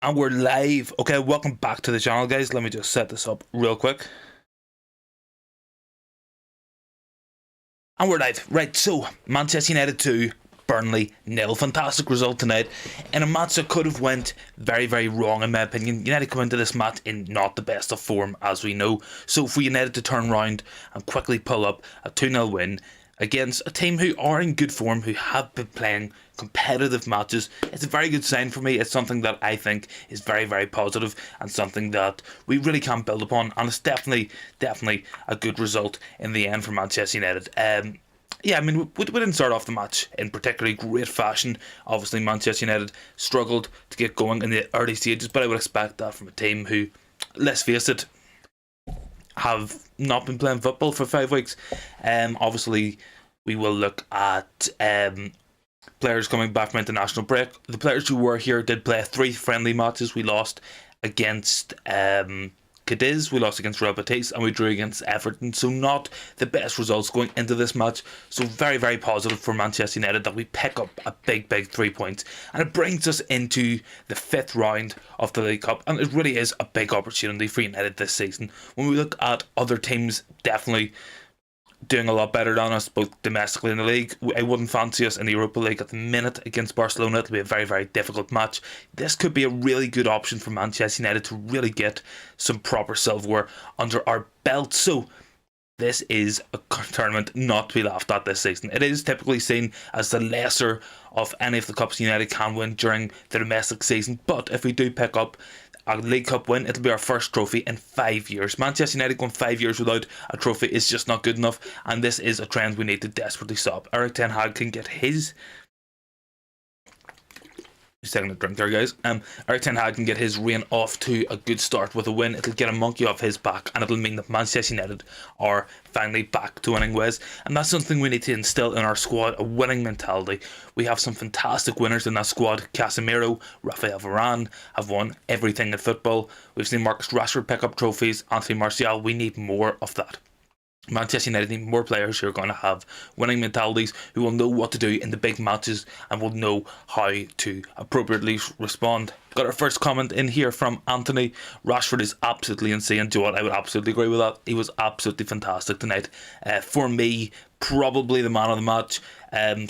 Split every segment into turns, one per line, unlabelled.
And we're live. Okay, welcome back to the channel, guys. Let me just set this up real quick. And we're live. Right, so Manchester United 2, Burnley 0. Fantastic result tonight in a match that could have went very, very wrong in my opinion. United come into this match in not the best of form, as we know. So for United to turn around and quickly pull up a 2-0 win against a team who are in good form, who have been playing competitive matches, it's a very good sign for me. It's something that I think is very, very positive and something that we really can build upon, and it's definitely a good result in the end for Manchester United. Yeah, I mean, we didn't start off the match in particularly great fashion. Obviously, Manchester United struggled to get going in the early stages, but I would expect that from a team who, let's face it, have not been playing football for 5 weeks. Obviously, we will look at players coming back from international break. The players who were here did play 3 friendly matches. We lost against Cadiz, we lost against Real Betis, and we drew against Everton. So not the best results going into this match. So very, very positive for Manchester United that we pick up a big 3 points. And it brings us into the 5th round of the League Cup. And it really is a big opportunity for United this season. When we look at other teams, definitely doing a lot better than us, both domestically in the league. I wouldn't fancy us in the Europa League at the minute against Barcelona. It'll be a very, very difficult match. This could be a really good option for Manchester United to really get some proper silverware under our belt. So this is a tournament not to be laughed at this season. It is typically seen as the lesser of any of the cups United can win during the domestic season, but if we do pick up a League Cup win, it'll be our first trophy in 5 years. Manchester United going 5 years without a trophy is just not good enough, and this is a trend we need to desperately stop. Erik ten Hag can get his... Just taking a drink there, guys. Erik ten Hag can get his reign off to a good start with a win. It'll get a monkey off his back, and it'll mean that Manchester United are finally back to winning ways. And that's something we need to instill in our squad, a winning mentality. We have some fantastic winners in that squad. Casemiro, Rafael Varane have won everything in football. We've seen Marcus Rashford pick up trophies. Anthony Martial, we need more of that. Manchester United need more players who are going to have winning mentalities, who will know what to do in the big matches and will know how to appropriately respond. Got our first comment in here from Anthony. Rashford is absolutely insane. Do you know what? I would absolutely agree with that. He was absolutely fantastic tonight. For me, probably the man of the match.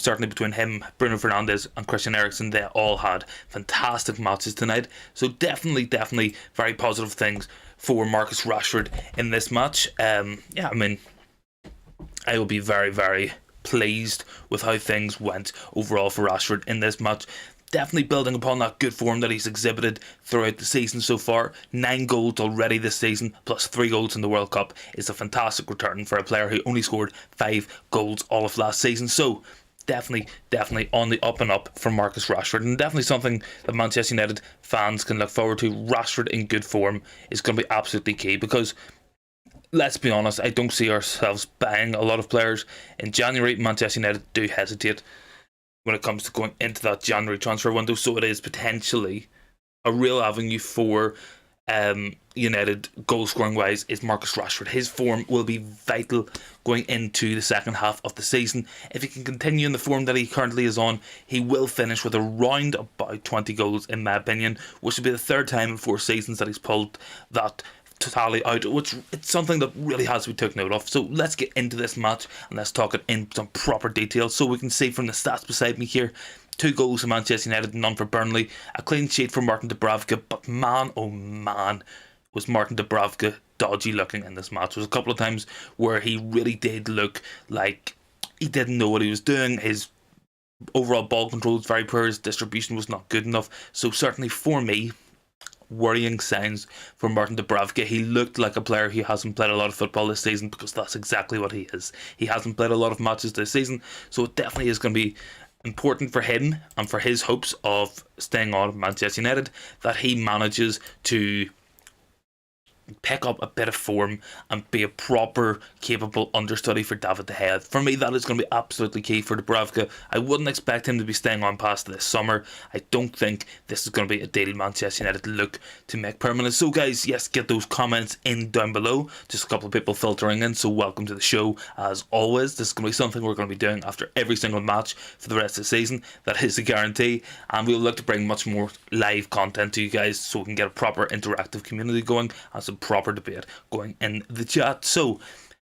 Certainly between him, Bruno Fernandes and Christian Eriksen, they all had fantastic matches tonight. So definitely very positive things for Marcus Rashford in this match. Yeah, I mean, I will be very pleased with how things went overall for Rashford in this match. Definitely building upon that good form that he's exhibited throughout the season so far. 9 goals already this season, plus 3 goals in the World Cup is a fantastic return for a player who only scored 5 goals all of last season. So definitely on the up and up for Marcus Rashford, and definitely something that Manchester United fans can look forward to. Rashford in good form is going to be absolutely key, because let's be honest, I don't see ourselves buying a lot of players in January. Manchester United do hesitate when it comes to going into that January transfer window, so it is potentially a real avenue for United goal scoring wise is Marcus Rashford. His form will be vital going into the second half of the season. If he can continue in the form that he currently is on, he will finish with around about 20 goals in my opinion, which will be the 3rd time in 4 seasons that he's pulled that totally out, which it's something that really has to be taken note of. So let's get into this match and let's talk it in some proper detail. So we can see from the stats beside me here, 2 goals for Manchester United, none for Burnley. A clean sheet for Martin Dubravka, but man, oh man, was Martin Dubravka dodgy looking in this match. There was a couple of times where he really did look like he didn't know what he was doing. His overall ball control was very poor, his distribution was not good enough. So certainly for me, worrying signs for Martin Dubravka. He looked like a player who hasn't played a lot of football this season, because that's exactly what he is. He hasn't played a lot of matches this season, so it definitely is going to be important for him and for his hopes of staying on at Manchester United that he manages to pick up a bit of form and be a proper, capable understudy for David De Gea. For me, that is going to be absolutely key for Dubravka. I wouldn't expect him to be staying on past this summer. I don't think this is going to be a deal Manchester United look to make permanent. So guys, yes, get those comments in down below. Just a couple of people filtering in, so welcome to the show as always. This is going to be something we're going to be doing after every single match for the rest of the season. That is a guarantee, and we'll look to bring much more live content to you guys so we can get a proper interactive community going and some proper debate going in the chat. So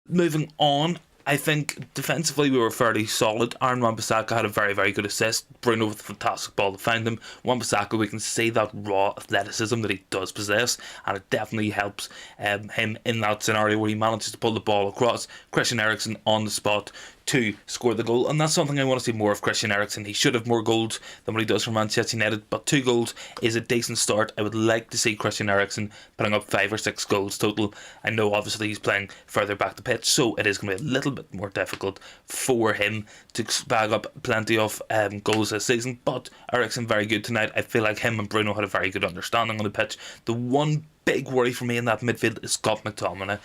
moving on, I think defensively we were fairly solid. Wan-Bissaka had a very, very good assist. Bruno with a fantastic ball to find him. Wan-Bissaka, we can see that raw athleticism that he does possess, and it definitely helps him in that scenario where he manages to pull the ball across. Christian Eriksen on the spot to score the goal, and that's something I want to see more of Christian Eriksen. He should have more goals than what he does for Manchester United, but 2 goals is a decent start. I would like to see Christian Eriksen putting up 5 or 6 goals total. I know obviously he's playing further back the pitch, so it is going to be a little bit more difficult for him to bag up plenty of goals this season, but Eriksen very good tonight. I feel like him and Bruno had a very good understanding on the pitch. The one big worry for me in that midfield is Scott McTominay.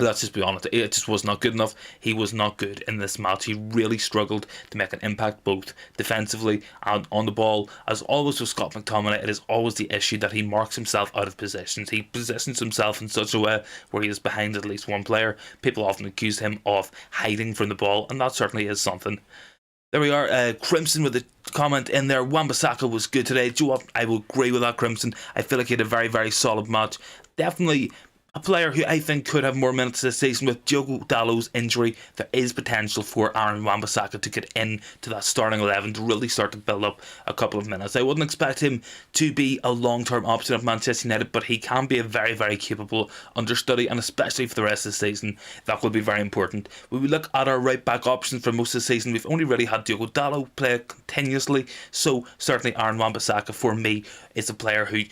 Let's just be honest, it just was not good enough. He was not good in this match. He really struggled to make an impact both defensively and on the ball. As always with Scott McTominay, it is always the issue that he marks himself out of positions. He positions himself in such a way where he is behind at least one player. People often accuse him of hiding from the ball, and that certainly is something. There we are, Crimson with a comment in there. Wan-Bissaka was good today. Do you know what? I will agree with that, Crimson. I feel like he had a very, very solid match. Definitely a player who I think could have more minutes this season. With Diogo Dalot's injury, there is potential for Aaron Wan-Bissaka to get into that starting 11 to really start to build up a couple of minutes. I wouldn't expect him to be a long-term option of Manchester United, but he can be a very, very capable understudy, and especially for the rest of the season, that will be very important. When we look at our right-back options for most of the season, we've only really had Diogo Dalot play continuously, so certainly Aaron Wan-Bissaka for me is a player who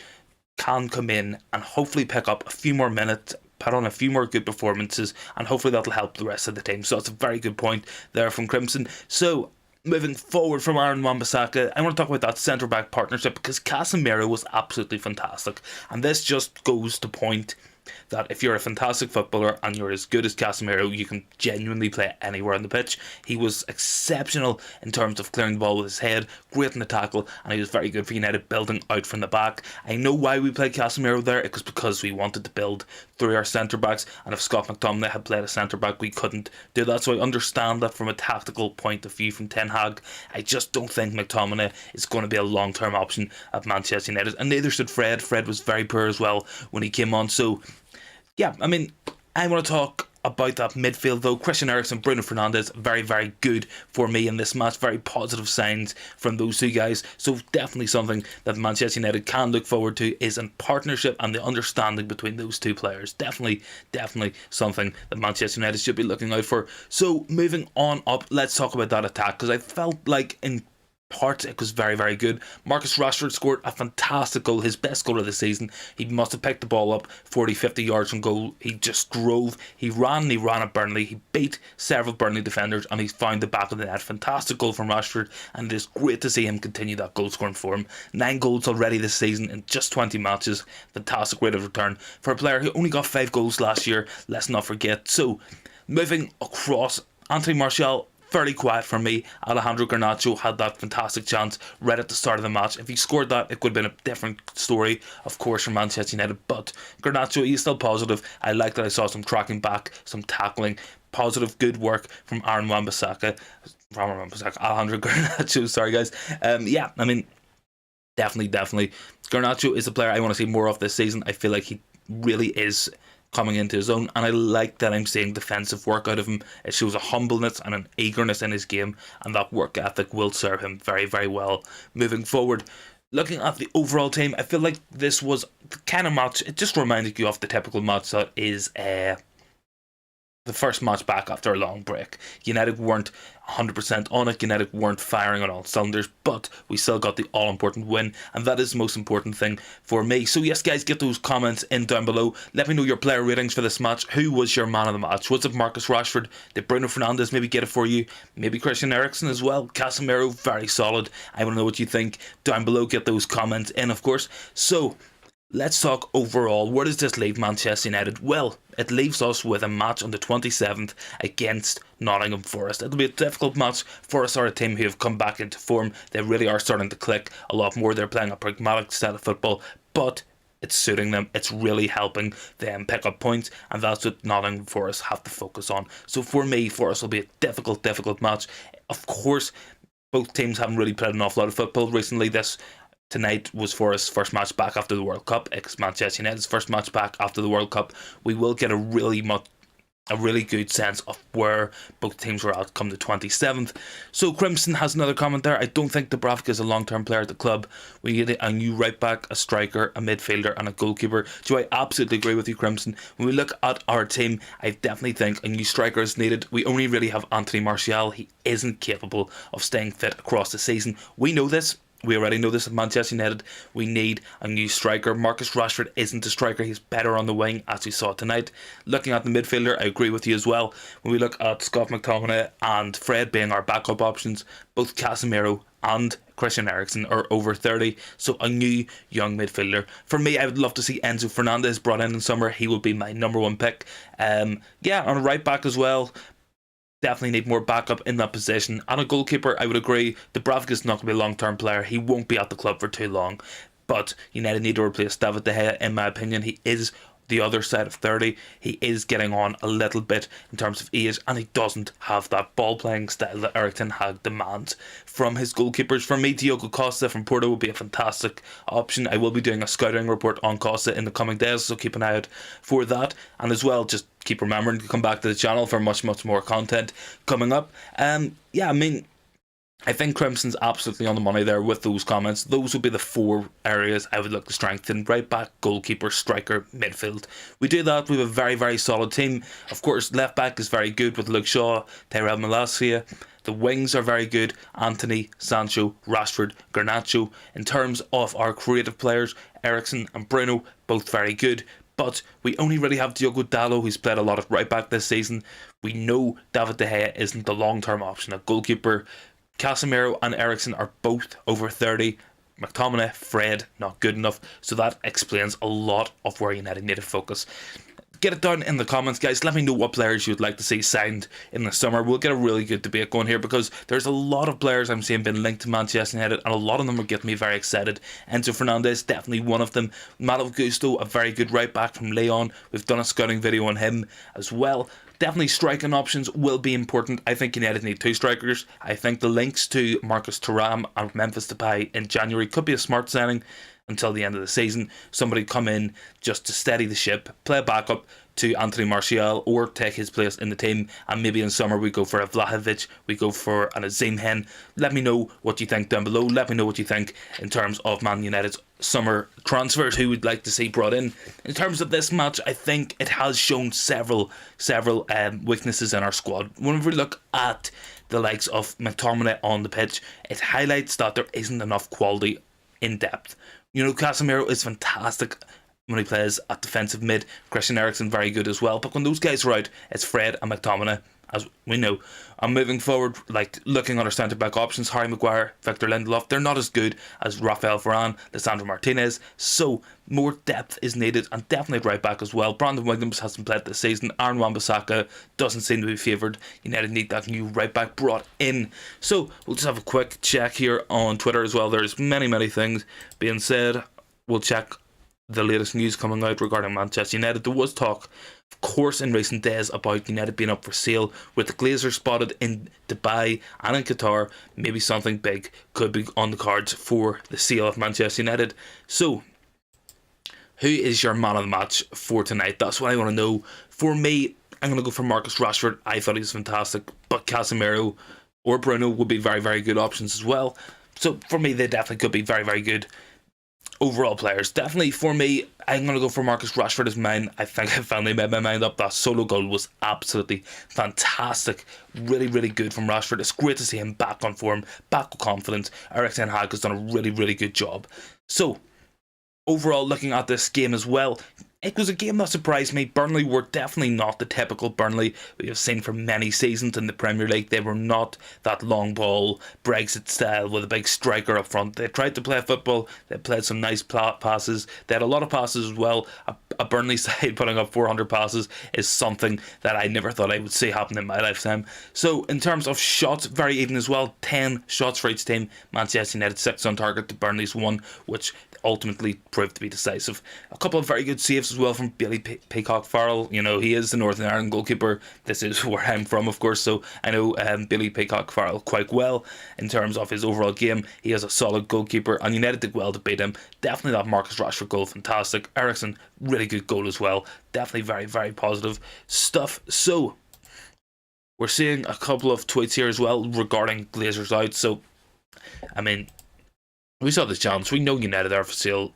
can come in and hopefully pick up a few more minutes, put on a few more good performances, and hopefully that'll help the rest of the team. So that's a very good point there from Crimson. So moving forward from Aaron Wan-Bissaka, I want to talk about that centre-back partnership, because Casemiro was absolutely fantastic, and this just goes to point that if you're a fantastic footballer and you're as good as Casemiro, you can genuinely play anywhere on the pitch. He was exceptional in terms of clearing the ball with his head, great in the tackle, and he was very good for United building out from the back. I know why we played Casemiro there. It was because we wanted to build through our centre-backs, and if Scott McTominay had played a centre-back, we couldn't do that. So I understand that from a tactical point of view from Ten Hag. I just don't think McTominay is going to be a long-term option at Manchester United, and neither should Fred. Fred was very poor as well when he came on. So yeah, I mean, I want to talk about that midfield though. Christian Eriksen, Bruno Fernandes, very, very good for me in this match. Very positive signs from those 2 guys. So definitely something that Manchester United can look forward to is in partnership and the understanding between those 2 players. Definitely something that Manchester United should be looking out for. So moving on up, let's talk about that attack, because I felt like in parts it was very, very good. Marcus Rashford scored a fantastic goal, his best goal of the season. He must have picked the ball up 40-50 yards from goal. He just drove, he ran at Burnley, he beat several Burnley defenders, and he found the back of the net. Fantastic goal from Rashford, and it is great to see him continue that goal scoring form. 9 goals already this season in just 20 matches. Fantastic rate of return for a player who only got 5 goals last year, let's not forget. So moving across, Anthony Martial, fairly quiet for me. Alejandro Garnacho had that fantastic chance right at the start of the match. If he scored that, it could have been a different story, of course, for Manchester United. But Garnacho, he's still positive. I like that I saw some tracking back, some tackling, positive, good work from Aaron Wan-Bissaka. Alejandro Garnacho, sorry guys. Yeah, I mean, definitely. Garnacho is a player I want to see more of this season. I feel like he really is coming into his own, and I like that I'm seeing defensive work out of him. It shows a humbleness and an eagerness in his game, and that work ethic will serve him very, very well moving forward. Looking at the overall team, I feel like this was the kind of match, it just reminded you of the typical match that is the first match back after a long break. United weren't 100% on it, United weren't firing on all cylinders, but we still got the all-important win, and that is the most important thing for me. So yes guys, get those comments in down below. Let me know your player ratings for this match. Who was your man of the match? Was it Marcus Rashford? Did Bruno Fernandes maybe get it for you? Maybe Christian Eriksen as well? Casemiro, very solid. I want to know what you think down below. Get those comments in, of course. So Let's talk overall. Where does this leave Manchester United? Well, it leaves us with a match on the 27th against Nottingham Forest. It'll be a difficult match. Forest are a team who have come back into form. They really are starting to click a lot more. They're playing a pragmatic style of football, but it's suiting them. It's really helping them pick up points, and that's what Nottingham Forest have to focus on. So for me, Forest will be a difficult match. Of course, both teams haven't really played an awful lot of football recently. Tonight was Forest's first match back after the World Cup. It's Manchester United's first match back after the World Cup. We will get a really good sense of where both teams were at come the 27th. So Crimson has another comment there. I don't think Dubravka is a long-term player at the club. We need a new right back, a striker, a midfielder and a goalkeeper. So I absolutely agree with you, Crimson. When we look at our team, I definitely think a new striker is needed. We only really have Anthony Martial. He isn't capable of staying fit across the season. We know this. We already know this at Manchester United. We need a new striker. Marcus Rashford isn't a striker. He's better on the wing, as we saw tonight. Looking at the midfielder, I agree with you as well. When we look at Scott McTominay and Fred being our backup options, both Casemiro and Christian Eriksen are over 30. So a new young midfielder. For me, I would love to see Enzo Fernandez brought in summer. He would be my number one pick. On a right back as well. Definitely need more backup in that position. And a goalkeeper, I would agree. Dubravka is not going to be a long-term player. He won't be at the club for too long. But United need to replace David De Gea, in my opinion. He is the other side of 30. He is getting on a little bit in terms of age, and he doesn't have that ball-playing style that Erik ten Hag demands from his goalkeepers. For me, Diogo Costa from Porto would be a fantastic option. I will be doing a scouting report on Costa in the coming days, so keep an eye out for that. And as well, just keep remembering to come back to the channel for much more content coming up. I think Crimson's absolutely on the money there with those comments. Those would be the four areas I would look to strengthen: right back, goalkeeper, striker, midfield. We do that, we have a very solid team. Of course, left back is very good with Luke Shaw, Tyrell Malacia. The wings are very good: Anthony, Sancho, Rashford, Garnacho. In terms of our creative players, Eriksen and Bruno, both very good. But we only really have Diogo Dalot, who's played a lot of right back this season. We know David De Gea isn't the long-term option at goalkeeper. Casemiro and Eriksen are both over 30. McTominay, Fred, not good enough. So that explains a lot of where United need to focus. Get it down in the comments, guys. Let me know what players you'd like to see signed in the summer. We'll get a really good debate going here, because there's a lot of players I'm seeing being linked to Manchester United, and a lot of them are getting me very excited. Enzo Fernandez, definitely one of them. Malo Gusto, a very good right back from Leon. We've done a scouting video on him as well. Definitely striking options will be important. I think United need two strikers. I think the links to Marcus Thuram and Memphis Depay in January could be a smart signing until the end of the season. Somebody come in just to steady the ship, play a backup to Anthony Martial, or take his place in the team, and maybe in summer we go for a Vlahovic, we go for an Azim Hen. Let me know what you think down below. Let me know what you think in terms of Man United's summer transfers, who would like to see brought in. In terms of this match, I think it has shown several weaknesses in our squad. When we look at the likes of McTominay on the pitch, it highlights that there isn't enough quality in depth. You know, Casemiro is fantastic when he plays at defensive mid. Christian Eriksen very good as well. But when those guys are out, it's Fred and McTominay, as we know. And moving forward, like looking at our centre back options, Harry Maguire, Victor Lindelof, they're not as good as Rafael Varane, Lisandro Martinez. So more depth is needed, and definitely right back as well. Brandon Williams hasn't played this season. Aaron Wan-Bissaka doesn't seem to be favoured. United need that new right back brought in. So we'll just have a quick check here on Twitter as well. There's many things being said. We'll check the latest news coming out regarding Manchester United. There was talk, of course, in recent days about United being up for sale, with the Glazers spotted in Dubai and in Qatar. Maybe something big could be on the cards for the sale of Manchester United. So, who is your man of the match for tonight? That's what I want to know. For me, I'm going to go for Marcus Rashford. I thought he was fantastic, but Casemiro or Bruno would be very good options as well. So for me, they definitely could be very good overall players. Definitely for me, I'm going to go for Marcus Rashford as mine. I think I finally made my mind up. That solo goal was absolutely fantastic. Really good from Rashford. It's great to see him back on form, back with confidence. Erik ten Hag has done a really good job. So overall, looking at this game as well, it was a game that surprised me. Burnley were definitely not the typical Burnley we have seen for many seasons in the Premier League. They were not that long ball, Brexit style with a big striker up front. They tried to play football, they played some nice passes, they had a lot of passes as well. A Burnley side putting up 400 passes is something that I never thought I would see happen in my lifetime. So in terms of shots, very even as well. 10 shots for each team. Manchester United 6 on target to Burnley's 1, which ultimately proved to be decisive. A couple of very good saves as well from Billy Peacock Farrell. You know, he is the Northern Ireland goalkeeper. This is where I'm from, of course, so I know Billy Peacock Farrell quite well in terms of his overall game. He is a solid goalkeeper, and United did well to beat him. Definitely that Marcus Rashford goal, fantastic. Ericsson, really good goal as well. Definitely very, very positive stuff. So, we're seeing a couple of tweets here as well regarding Glazers out. So, I mean, we saw the chance. We know United are for sale.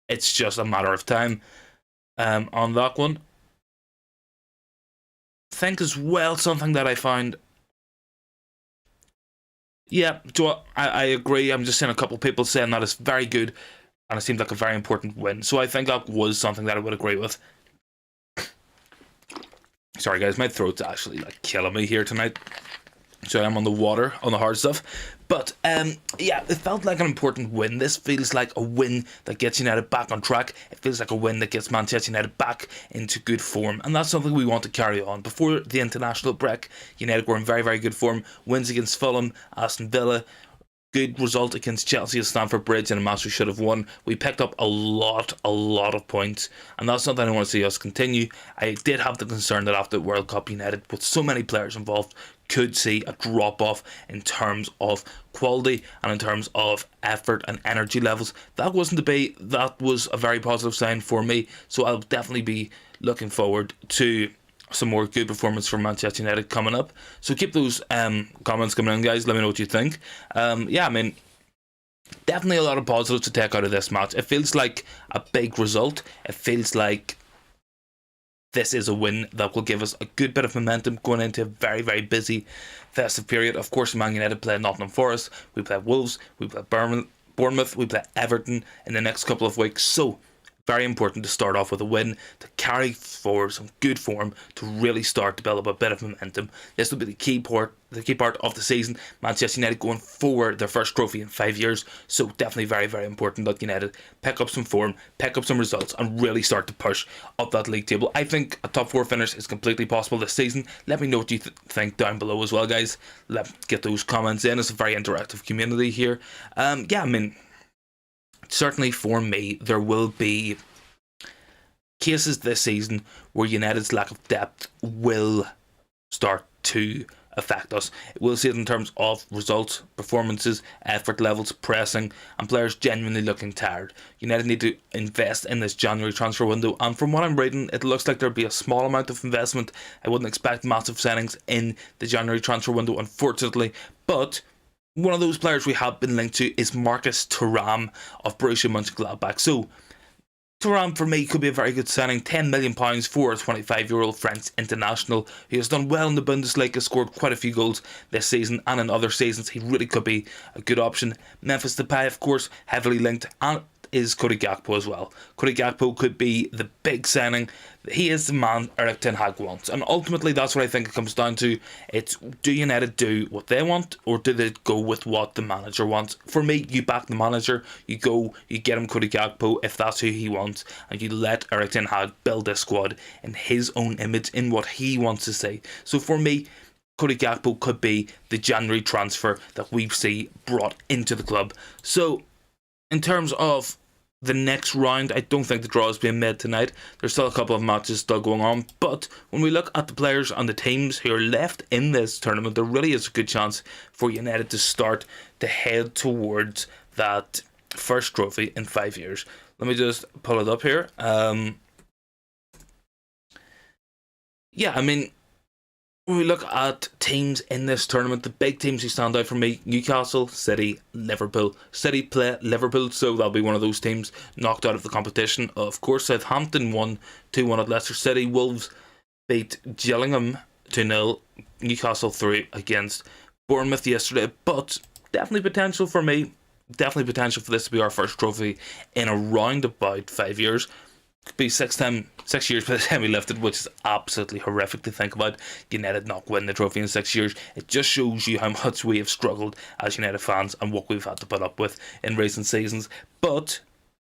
It's just a matter of time on that one. I think as well, something that I found. Yeah, I agree. I'm just seeing a couple of people saying that it's very good and it seems like a very important win. So I think that was something that I would agree with. Sorry guys, my throat's actually like killing me here tonight. So I'm on the water, on the hard stuff. But yeah, it felt like an important win. This feels like a win that gets United back on track. It feels like a win that gets Manchester United back into good form. And that's something we want to carry on. Before the international break, United were in very, very good form. Wins against Fulham, Aston Villa. Good result against Chelsea at Stamford Bridge in a match we should have won. We picked up a lot of points, and that's something I want to see us continue. I did have the concern that after the World Cup, United, with so many players involved, could see a drop off in terms of quality and in terms of effort and energy levels. That wasn't to be. That was a very positive sign for me, so I'll definitely be looking forward to some more good performance from Manchester United coming up. So keep those comments coming in, guys. Let me know what you think. Yeah, I mean, definitely a lot of positives to take out of this match. It feels like a big result. It feels like this is a win that will give us a good bit of momentum going into a very, very busy festive period. Of course, Man United play Nottingham Forest. We play Wolves. We play Bournemouth. We play Everton in the next couple of weeks. So very important to start off with a win, to carry forward some good form, to really start to build up a bit of momentum. This will be the key part of the season. Manchester United going for their first trophy in 5 years, so definitely very, very important that United pick up some form, pick up some results, and really start to push up that league table. I think a top 4 finish is completely possible this season. Let me know what you think down below as well, guys. Let's get those comments in. It's a very interactive community here. Yeah, I mean, certainly for me, there will be cases this season where United's lack of depth will start to affect us. We'll see it in terms of results, performances, effort levels, pressing, and players genuinely looking tired. United need to invest in this January transfer window, and from what I'm reading, it looks like there'll be a small amount of investment. I wouldn't expect massive signings in the January transfer window, unfortunately, but one of those players we have been linked to is Marcus Thuram of Borussia Mönchengladbach. So, Thuram for me could be a very good signing. £10 million for a 25-year-old French international who has done well in the Bundesliga, scored quite a few goals this season and in other seasons. He really could be a good option. Memphis Depay, of course, heavily linked, and is Cody Gakpo as well. Cody Gakpo could be the big signing. He is the man Erik ten Hag wants, and ultimately that's what I think it comes down to. It's, do United do what they want, or do they go with what the manager wants? For me, you back the manager, you get him Cody Gakpo if that's who he wants, and you let Erik ten Hag build this squad in his own image, in what he wants to say. So for me, Cody Gakpo could be the January transfer that we see brought into the club. So in terms of the next round, I don't think the draw is being made tonight. There's still a couple of matches still going on, but when we look at the players and the teams who are left in this tournament, there really is a good chance for United to start to head towards that first trophy in 5 years. Let me just pull it up here. Yeah, I mean, when we look at teams in this tournament, the big teams who stand out for me: Newcastle, City, Liverpool. City play Liverpool, so that'll be one of those teams knocked out of the competition. Of course, Southampton won 2-1 at Leicester City. Wolves beat Gillingham 2-0. Newcastle 3 against Bournemouth yesterday, but definitely potential for me. Definitely potential for this to be our first trophy in around about 5 years. Could be 6 years by the time we lifted, which is absolutely horrific to think about. United not win the trophy in 6 years. It just shows you how much we have struggled as United fans and what we've had to put up with in recent seasons. But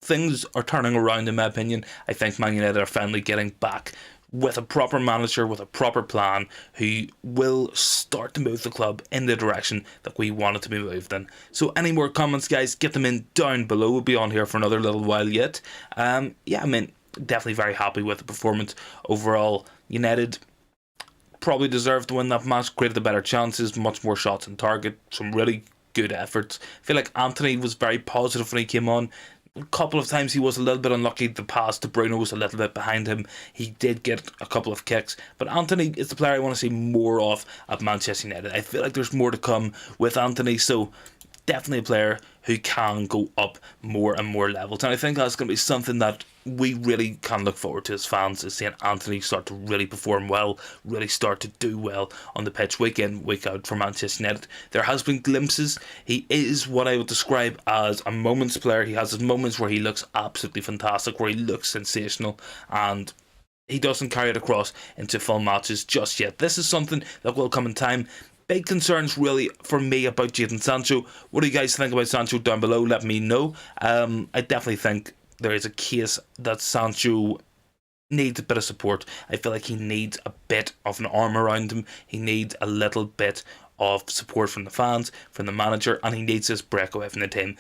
things are turning around, in my opinion. I think Man United are finally getting back with a proper manager, with a proper plan, who will start to move the club in the direction that we want it to be moved in. So any more comments, guys, get them in down below. We'll be on here for another little while yet. Yeah, I mean, definitely very happy with the performance overall. United probably deserved to win that match, created the better chances, much more shots on target, some really good efforts. I feel like Anthony was very positive when he came on. A couple of times he was a little bit unlucky. The pass to Bruno was a little bit behind him. He did get a couple of kicks, but Anthony is the player I want to see more of at Manchester United. I feel like there's more to come with Anthony, so definitely a player who can go up more and more levels. And I think that's going to be something that we really can look forward to as fans, is seeing Anthony start to really perform well, really start to do well on the pitch week in, week out for Manchester United. There has been glimpses. He is what I would describe as a moments player. He has his moments where he looks absolutely fantastic, where he looks sensational, and he doesn't carry it across into full matches just yet. This is something that will come in time. Big concerns really for me about Jadon Sancho. What do you guys think about Sancho down below? Let me know. I definitely think there is a case that Sancho needs a bit of support. I feel like he needs a bit of an arm around him. He needs a little bit of support from the fans, from the manager, and he needs this breakaway from the team.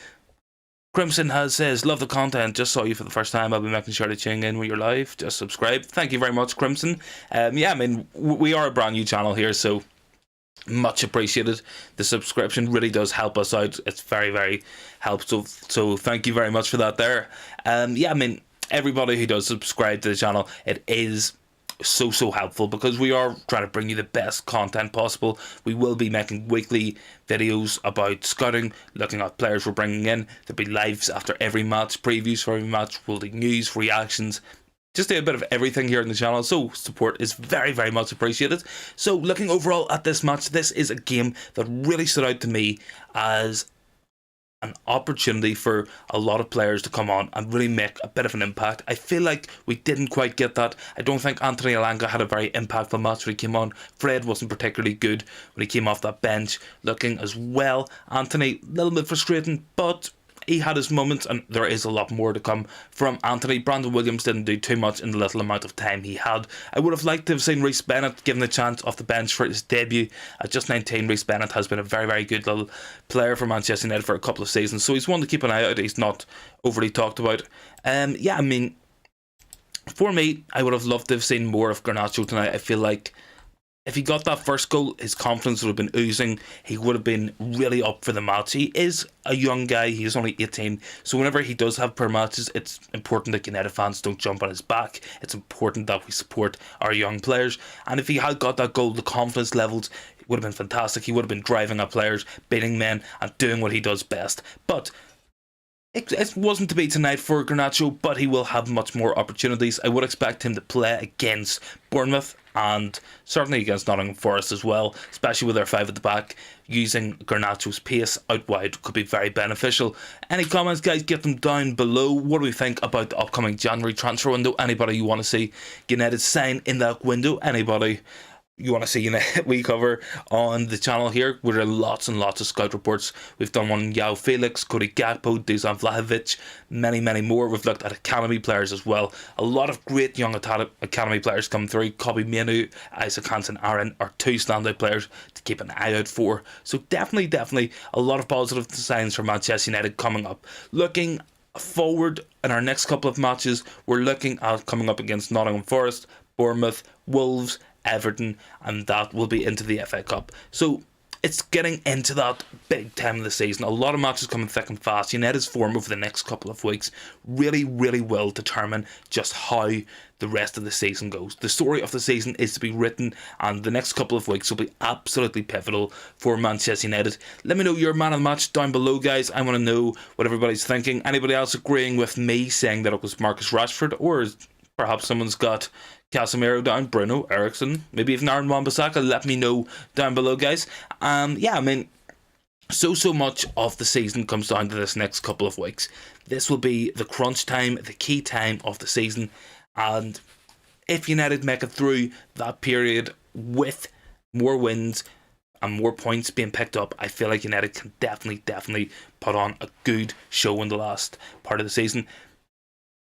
Crimson says, love the content, just saw you for the first time, I'll be making sure to tune in with your live, just subscribe. Thank you very much, Crimson. Yeah, I mean, we are a brand new channel here, so much appreciated. The subscription really does help us out. It's very, very helpful. So thank you very much for that there. Yeah, I mean, everybody who does subscribe to the channel, it is so helpful, because we are trying to bring you the best content possible. We will be making weekly videos about scouting, looking at players we're bringing in. There'll be lives after every match, previews for every match, we'll do news, reactions, just do a bit of everything here on the channel, so support is very much appreciated. So looking overall at this match, this is a game that really stood out to me as an opportunity for a lot of players to come on and really make a bit of an impact. I feel like we didn't quite get that. I don't think Anthony Elanga had a very impactful match when he came on. Fred wasn't particularly good when he came off that bench, looking as well. Anthony, a little bit frustrating, but he had his moments, and there is a lot more to come from Anthony. Brandon Williams didn't do too much in the little amount of time he had. I would have liked to have seen Reece Bennett given a chance off the bench for his debut. At just 19, Reece Bennett has been a very good little player for Manchester United for a couple of seasons, so he's one to keep an eye out. He's not overly talked about. Yeah, I mean, for me, I would have loved to have seen more of Garnacho tonight. I feel like if he got that first goal, his confidence would have been oozing. He would have been really up for the match. He is a young guy. He's only 18. So whenever he does have poor matches, it's important that United fans don't jump on his back. It's important that we support our young players. And if he had got that goal, the confidence levels would have been fantastic. He would have been driving at players, beating men, and doing what he does best. But it wasn't to be tonight for Garnacho, but he will have much more opportunities. I would expect him to play against Bournemouth and certainly against Nottingham Forest as well, especially with their five at the back. Using Garnacho's pace out wide could be very beneficial. Any comments, guys? Get them down below. What do we think about the upcoming January transfer window? Anybody you want to see United sign in that window? Anybody you want to see we cover on the channel here? We're doing lots and lots of scout reports. We've done one on João Felix, Cody Gakpo, Dusan Vlahovic, many more. We've looked at academy players as well. A lot of great young academy players come through. Kobbie Mainoo, Isaac Hansen Aaron are two standout players to keep an eye out for. So definitely a lot of positive signs for Manchester United coming up. Looking forward in our next couple of matches, we're looking at coming up against Nottingham Forest, Bournemouth, Wolves, Everton, and that will be into the FA Cup. So it's getting into that big time of the season. A lot of matches coming thick and fast. United's form over the next couple of weeks really will determine just how the rest of the season goes. The story of the season is to be written, and the next couple of weeks will be absolutely pivotal for Manchester United. Let me know your man of the match down below, guys. I want to know what everybody's thinking. Anybody else agreeing with me saying that it was Marcus Rashford, or perhaps someone's got Casemiro down, Bruno, Ericsson, maybe even Wan-Bissaka? Let me know down below, guys. Yeah, I mean, So much of the season comes down to this next couple of weeks. This will be the crunch time, the key time of the season, and if United make it through that period with more wins and more points being picked up, I feel like United can definitely put on a good show in the last part of the season.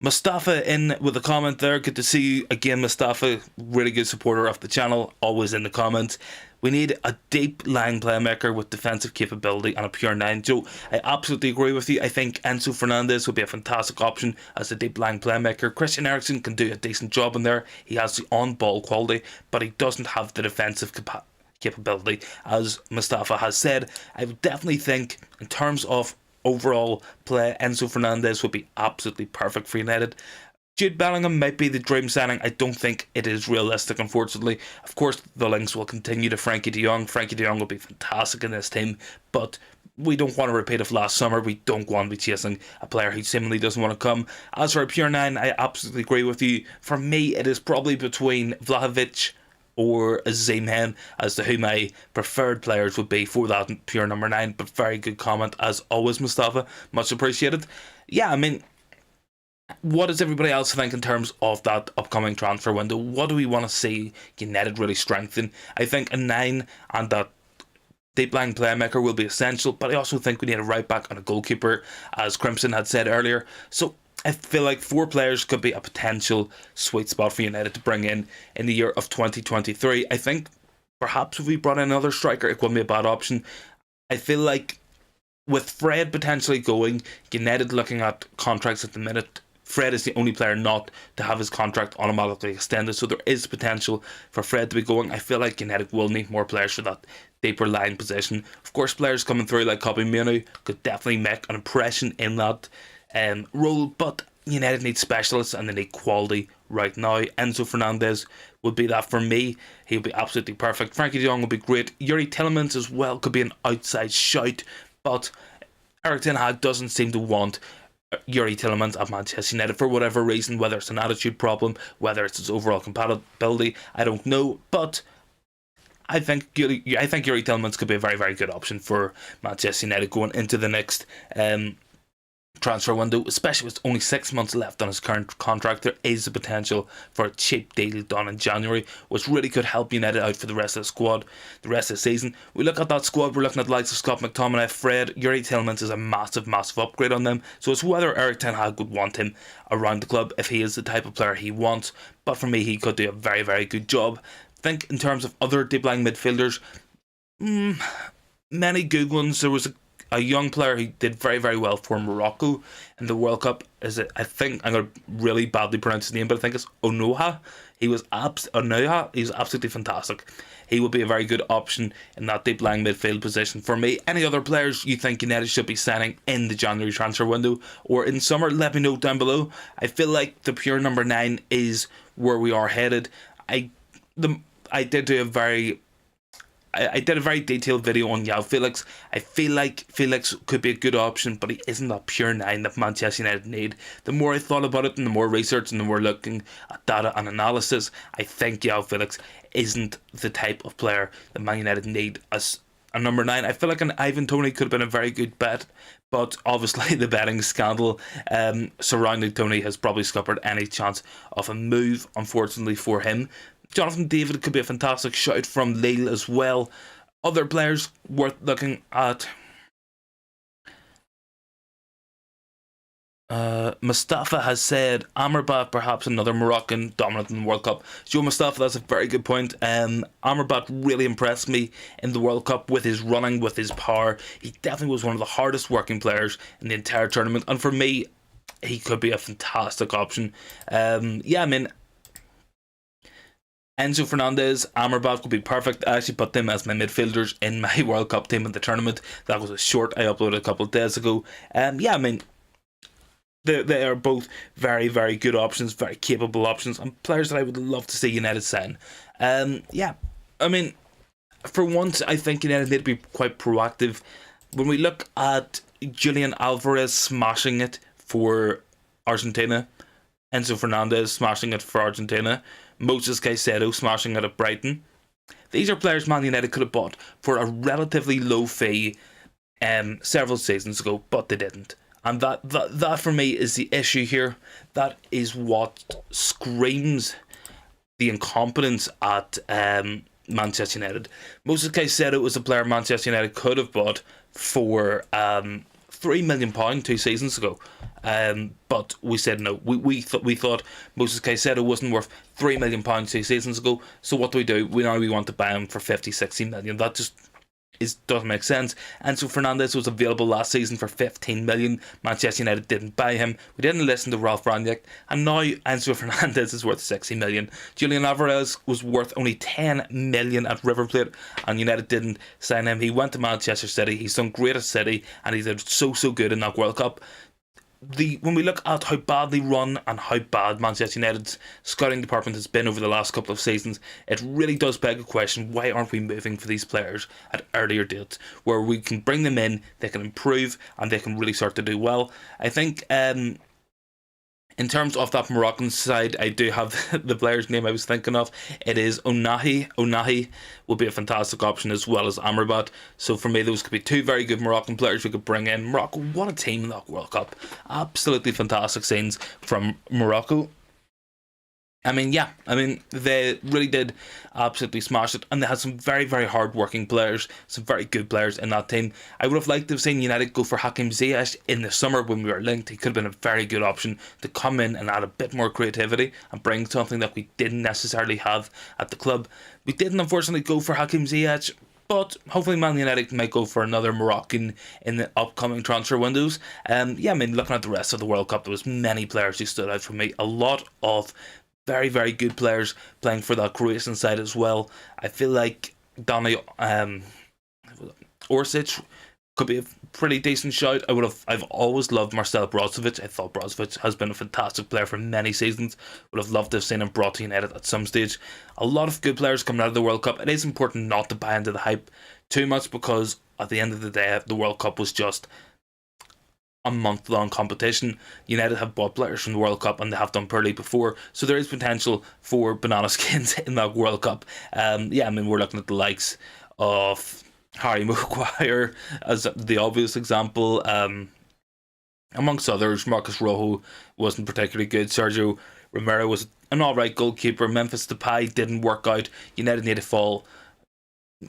Mustafa in with a comment there. Good to see you again, Mustafa. Really good supporter of the channel. Always in the comments. We need a deep line playmaker with defensive capability and a pure 9. Joe, I absolutely agree with you. I think Enzo Fernandez would be a fantastic option as a deep line playmaker. Christian Eriksen can do a decent job in there. He has the on-ball quality, but he doesn't have the defensive capability, as Mustafa has said. I would definitely think, in terms of overall play, Enzo Fernandez would be absolutely perfect for United. Jude Bellingham might be the dream signing. I don't think it is realistic, unfortunately. Of course, the links will continue to Frankie de Jong. Frankie de Jong will be fantastic in this team, but we don't want to repeat of last summer. We don't want to be chasing a player who seemingly doesn't want to come. As for a pure 9, I absolutely agree with you. For me, it is probably between Vlahovic or Azim as to who my preferred players would be for that pure number 9. But very good comment as always, Mustafa. Much appreciated. Yeah, I mean, what does everybody else think in terms of that upcoming transfer window? What do we want to see United really strengthen? I think a 9 and that deep line playmaker will be essential, but I also think we need a right back and a goalkeeper, as Crimson had said earlier. So I feel like 4 players could be a potential sweet spot for United to bring in the year of 2023. I think perhaps if we brought in another striker, it wouldn't be a bad option. I feel like with Fred potentially going, United looking at contracts at the minute, Fred is the only player not to have his contract automatically extended, so there is potential for Fred to be going. I feel like United will need more players for that deeper line position. Of course, players coming through like Kobbie Mainoo could definitely make an impression in that role, but United need specialists and they need quality right now. Enzo Fernandez would be that for me. He would be absolutely perfect. Frankie de Jong would be great. Yuri Tielemans as well could be an outside shout, but Erik ten Hag doesn't seem to want Yuri Tielemans at Manchester United for whatever reason, whether it's an attitude problem, whether it's his overall compatibility, I don't know, but I think Yuri Tielemans could be a very good option for Manchester United going into the next transfer window, especially with only 6 months left on his current contract. There is a potential for a cheap deal done in January, which really could help United out for the rest of the squad, the rest of the season. We look at that squad, we're looking at the likes of Scott McTominay, Fred. Yuri Tielemans is a massive upgrade on them, so it's whether Erik ten Hag would want him around the club if he is the type of player he wants. But for me, he could do a very good job. I think in terms of other deep lying midfielders, many good ones. There was a young player who did very well for Morocco in the World Cup. Is it? I think I'm going to really badly pronounce his name, but I think it's Onoha. He was absolutely fantastic. He would be a very good option in that deep lying midfield position for me. Any other players you think United should be signing in the January transfer window or in summer, let me know down below. I feel like the pure number 9 is where we are headed. I did a very detailed video on João Felix. I feel like Felix could be a good option, but he isn't that pure 9 that Manchester United need. The more I thought about it and the more research and the more looking at data and analysis, I think João Felix isn't the type of player that Man United need as a number 9. I feel like an Ivan Toney could have been a very good bet, but obviously the betting scandal surrounding Toney has probably scuppered any chance of a move, unfortunately for him. Jonathan David could be a fantastic shout from Lille as well. Other players worth looking at. Mustafa has said Amrabat, perhaps another Moroccan dominant in the World Cup. Joe Mustafa, that's a very good point. Amrabat really impressed me in the World Cup with his running, with his power. He definitely was one of the hardest working players in the entire tournament, and for me, he could be a fantastic option. Yeah, I mean, Enzo Fernandez, Amrabat could be perfect. I actually put them as my midfielders in my World Cup team in the tournament. That was a short I uploaded a couple of days ago. Yeah, I mean, they are both very good options, very capable options, and players that I would love to see United sign. Yeah, I mean, for once, I think United need to be quite proactive. When we look at Julian Alvarez smashing it for Argentina, Enzo Fernandez smashing it for Argentina, Moses Caicedo smashing it at Brighton. These are players Man United could have bought for a relatively low fee several seasons ago, but they didn't. And that for me is the issue here. That is what screams the incompetence at Manchester United. Moses Caicedo was a player Manchester United could have bought for £3 million 2 seasons ago, but we said no. We thought Moses Caicedo wasn't worth £3 million 2 seasons ago. So what do? We want to buy him for 50-60 million. That just doesn't make sense. Enzo Fernandez was available last season for 15 million. Manchester United didn't buy him. We didn't listen to Ralph Rangnick, and now Enzo Fernandez is worth 60 million. Julian Alvarez was worth only 10 million at River Plate, and United didn't sign him. He went to Manchester City. He's done great at City, and he did so good in that World Cup. When we look at how badly run and how bad Manchester United's scouting department has been over the last couple of seasons, it really does beg a question: why aren't we moving for these players at earlier dates, where we can bring them in, they can improve, and they can really start to do well? I think in terms of that Moroccan side, I do have the player's name I was thinking of. It is Ounahi. Ounahi will be a fantastic option, as well as Amrabat. So for me, those could be two very good Moroccan players we could bring in. Morocco, what a team in that World Cup. Absolutely fantastic scenes from Morocco. They really did absolutely smash it, and they had some very hard working players, some very good players in that team. I would have liked to have seen United go for Hakim Ziyech in the summer when we were linked. He could have been a very good option to come in and add a bit more creativity and bring something that we didn't necessarily have at the club. We didn't, unfortunately, go for Hakim Ziyech, but hopefully Man United might go for another Moroccan in the upcoming transfer windows. Looking at the rest of the World Cup, there was many players who stood out for me. A lot of very good players playing for that Croatian side as well. I feel like Donny Orsic could be a pretty decent shout. I've always loved Marcel Brozovic. I thought Brozovic has been a fantastic player for many seasons. Would have loved to have seen him brought to United at some stage. A lot of good players coming out of the World Cup. It is important not to buy into the hype too much, because at the end of the day, the World Cup was just a month-long competition. United have bought players from the World Cup, and they have done poorly before, so there is potential for banana skins in that World Cup. We're looking at the likes of Harry Maguire as the obvious example. Amongst others, Marcus Rojo wasn't particularly good. Sergio Romero was an alright goalkeeper. Memphis Depay didn't work out. United need to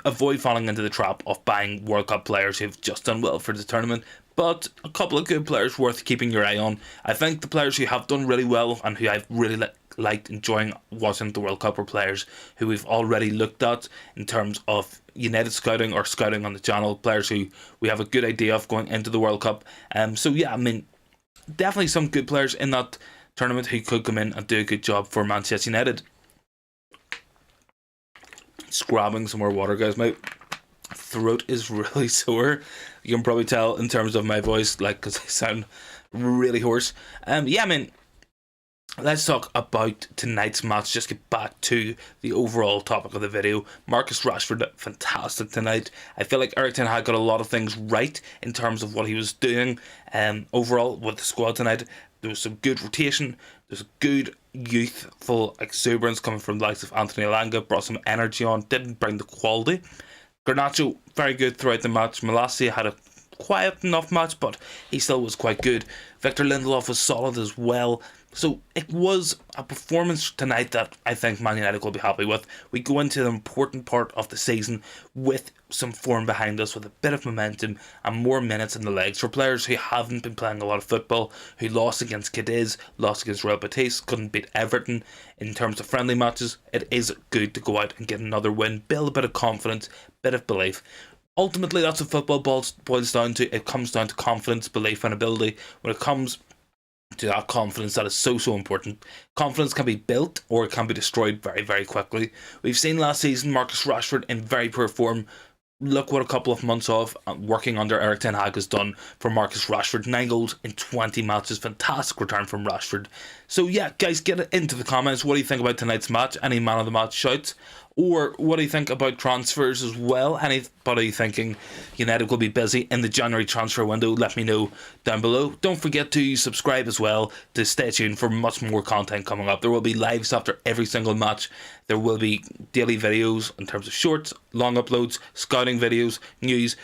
avoid falling into the trap of buying World Cup players who've just done well for the tournament, but a couple of good players worth keeping your eye on. I think the players who have done really well and who I've really liked enjoying watching the World Cup are players who we've already looked at in terms of United scouting or scouting on the channel, players who we have a good idea of going into the World Cup. Definitely some good players in that tournament who could come in and do a good job for Manchester United. Just grabbing some more water, guys. My throat is really sore. You can probably tell in terms of my voice, because I sound really hoarse. Let's talk about tonight's match. Just get back to the overall topic of the video. Marcus Rashford, fantastic tonight. I feel like Erik ten Hag got a lot of things right in terms of what he was doing overall with the squad tonight. There was some good rotation. There's a good youthful exuberance coming from the likes of Anthony Elanga. Brought some energy on. Didn't bring the quality. Garnacho, very good throughout the match. Malacia had a quiet enough match, but he still was quite good. Victor Lindelof was solid as well. So it was a performance tonight that I think Man United will be happy with. We go into the important part of the season with some form behind us, with a bit of momentum and more minutes in the legs for players who haven't been playing a lot of football, who lost against Cadiz, lost against Real Betis, couldn't beat Everton in terms of friendly matches. It is good to go out and get another win, build a bit of confidence, a bit of belief. Ultimately, that's what football boils down to. It comes down to confidence, belief and ability. When it comes to that confidence, that is so important. Confidence can be built or it can be destroyed very quickly. We've seen last season Marcus Rashford in very poor form. Look what a couple of months of working under Erik ten Hag has done for Marcus Rashford. 9 goals in 20 matches. Fantastic return from Rashford. So yeah, guys, get it into the comments. What do you think about tonight's match? Any man of the match shouts? Or what do you think about transfers as well? Anybody thinking United will be busy in the January transfer window? Let me know down below. Don't forget to subscribe as well to stay tuned for much more content coming up. There will be lives after every single match. There will be daily videos in terms of shorts, long uploads, scouting videos, news.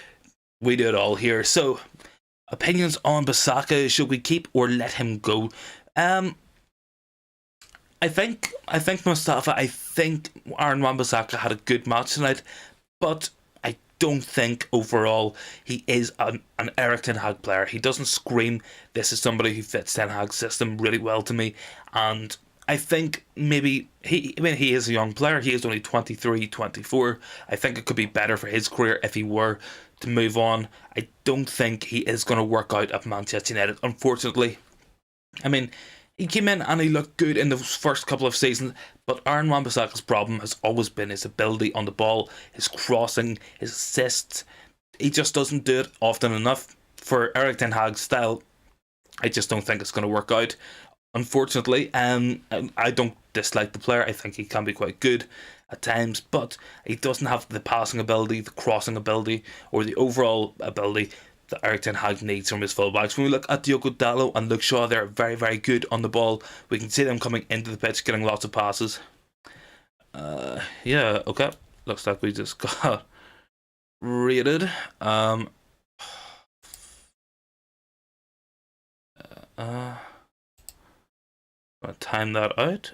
We do it all here. So, opinions on Bissaka, should we keep or let him go? Um, I think Mustafa. I think Aaron Wan-Bissaka had a good match tonight, but I don't think overall he is an Eric Tenhag player. He doesn't scream, "This is somebody who fits Tenhag's system really well" to me, and I think maybe he is a young player. He is only 23, 24. I think it could be better for his career if he were to move on. I don't think he is going to work out at Manchester United, unfortunately. I mean, he came in and he looked good in the first couple of seasons, but Aaron Wan-Bissaka's problem has always been his ability on the ball, his crossing, his assists. He just doesn't do it often enough. For Eric Ten Hag's style, I just don't think it's going to work out. Unfortunately, I don't dislike the player. I think he can be quite good at times, but he doesn't have the passing ability, the crossing ability, or the overall ability that Eric Ten Hag needs from his fullbacks. When we look at Diogo Dalot and Luke Shaw, they're very, very good on the ball. We can see them coming into the pitch, getting lots of passes. Yeah, okay. Looks like we just got rated. Gonna time that out.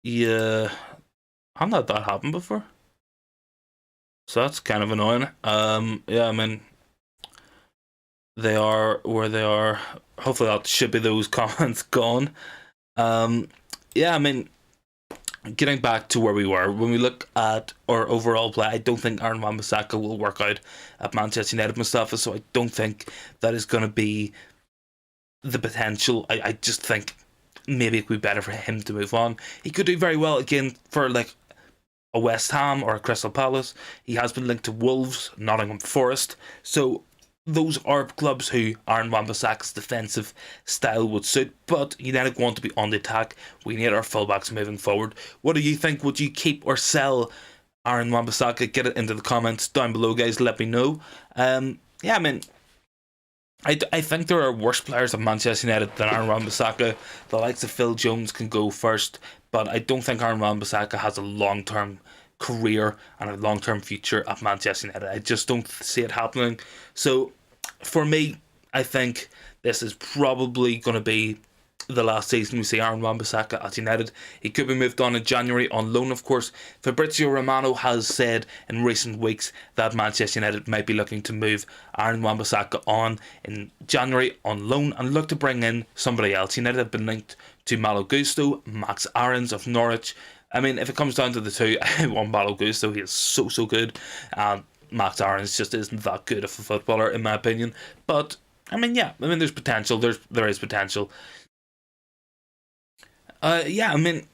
Yeah, haven't had that happen before, so that's kind of annoying. Yeah, I mean, they are where they are. Hopefully, that should be those comments gone. Yeah, I mean, getting back to where we were, when we look at our overall play, I don't think Aaron Wan-Bissaka will work out at Manchester United, Mustafa. So I don't think that is going to be the potential. I just think maybe it would be better for him to move on. He could do very well again for like a West Ham or a Crystal Palace. He has been linked to Wolves, Nottingham Forest. So those are clubs who Aaron Wan-Bissaka's defensive style would suit, but United want to be on the attack. We need our fullbacks moving forward. What do you think? Would you keep or sell Aaron Wan-Bissaka? Get it into the comments down below, guys. Let me know. Yeah, I mean, I think there are worse players at Manchester United than Aaron Wan-Bissaka. The likes of Phil Jones can go first, but I don't think Aaron Wan-Bissaka has a long-term career and a long-term future at Manchester United. I just don't see it happening. So for me, I think this is probably going to be the last season we see Aaron Wan-Bissaka at United. He could be moved on in January on loan, of course. Fabrizio Romano has said in recent weeks that Manchester United might be looking to move Aaron Wan-Bissaka on in January on loan and look to bring in somebody else. United have been linked to Malo Gusto, Max Aarons of Norwich. I mean, if it comes down to the two, I want Malo Gusto. He is so good. Max Aarons just isn't that good of a footballer, in my opinion. But I mean, yeah, I mean, there's potential. There is potential. Yeah, I mean,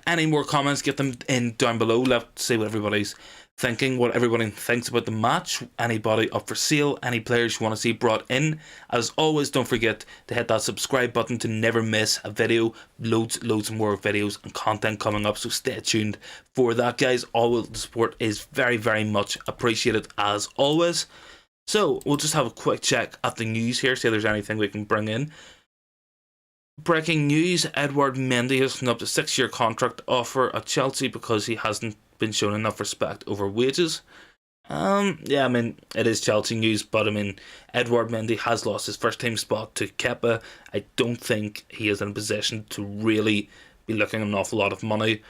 any more comments, get them in down below. Let's see what everybody's thinking, what everybody thinks about the match. Anybody up for sale, any players you want to see brought in. As always, don't forget to hit that subscribe button to never miss a video. Loads more videos and content coming up, so stay tuned for that, guys. All the support is very much appreciated as always. So we'll just have a quick check at the news here, see if there's anything we can bring in. Breaking news, Edouard Mendy has snubbed a 6-year contract offer at Chelsea because he hasn't been shown enough respect over wages. Yeah, I mean, it is Chelsea news, but I mean, Edouard Mendy has lost his first team spot to Kepa. I don't think he is in a position to really be looking at an awful lot of money.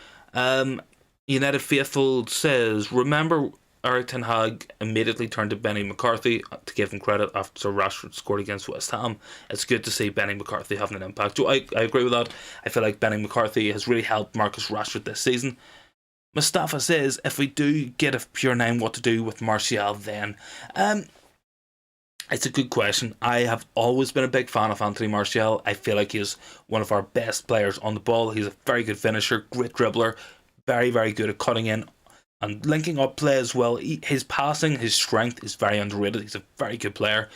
United Faithful says, remember Eric Ten Hag immediately turned to Benny McCarthy to give him credit after Rashford scored against West Ham. It's good to see Benny McCarthy having an impact. So I agree with that. I feel like Benny McCarthy has really helped Marcus Rashford this season. Mustafa says, if we do get a pure 9, what to do with Martial then? It's a good question. I have always been a big fan of Anthony Martial. I feel like he's one of our best players on the ball. He's a very good finisher, great dribbler, very good at cutting in and linking up play as well. His passing, his strength is very underrated. He's a very good player.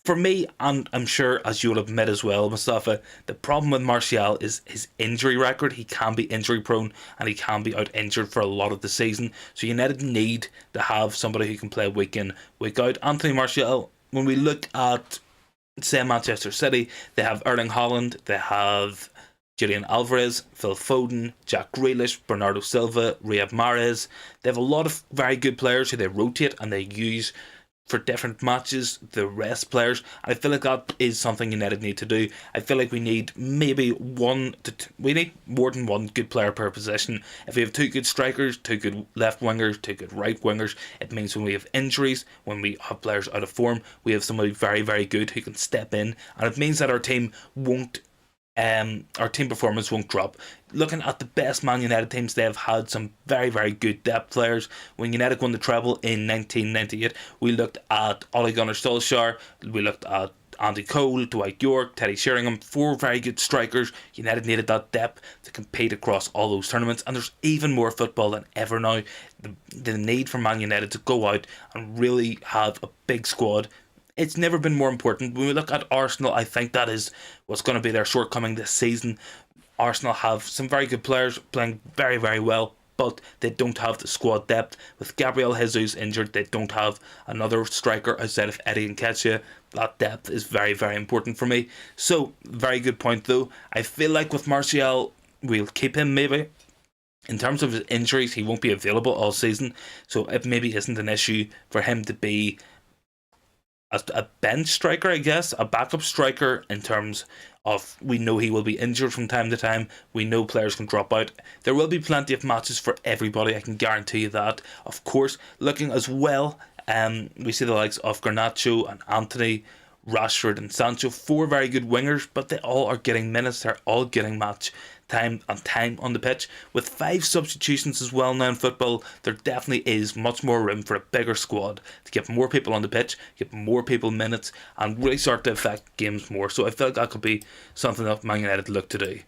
For me, and I'm sure as you'll admit as well, Mustafa, the problem with Martial is his injury record. He can be injury prone and he can be out injured for a lot of the season. So United need to have somebody who can play week in, week out. Anthony Martial, when we look at, say, Manchester City, they have Erling Haaland, they have Julian Alvarez, Phil Foden, Jack Grealish, Bernardo Silva, Riyad Mahrez. They have a lot of very good players who they rotate and they use for different matches, the rest players. I feel like that is something United need to do. I feel like we need maybe we need more than one good player per position. If we have two good strikers, two good left wingers, two good right wingers, it means when we have injuries, when we have players out of form, we have somebody very, very good who can step in, and it means that our team performance won't drop. Looking at the best Man United teams, they have had some very, very good depth players. When United won the treble in 1998, we looked at Ole Gunnar Solskjaer, we looked at Andy Cole, Dwight York, Teddy Sheringham, four very good strikers. United needed that depth to compete across all those tournaments, and there's even more football than ever now. The need for Man United to go out and really have a big squad, it's never been more important. When we look at Arsenal, I think that is what's going to be their shortcoming this season. Arsenal have some very good players playing very, very well, but they don't have the squad depth. With Gabriel Jesus injured, they don't have another striker outside of Eddie Nketiah. That depth is very, very important for me. So, very good point though. I feel like with Martial, we'll keep him maybe. In terms of his injuries, he won't be available all season, so it maybe isn't an issue for him to be a bench striker, I guess, a backup striker in terms of we know he will be injured from time to time. We know players can drop out. There will be plenty of matches for everybody, I can guarantee you that. Of course, looking as well, we see the likes of Garnacho and Anthony, Rashford and Sancho, four very good wingers, but they all are getting minutes. They're all getting match time on the pitch. With 5 substitutions as well now in football, there definitely is much more room for a bigger squad to get more people on the pitch, get more people minutes, and really start to affect games more. So I feel like that could be something that Man United look to do.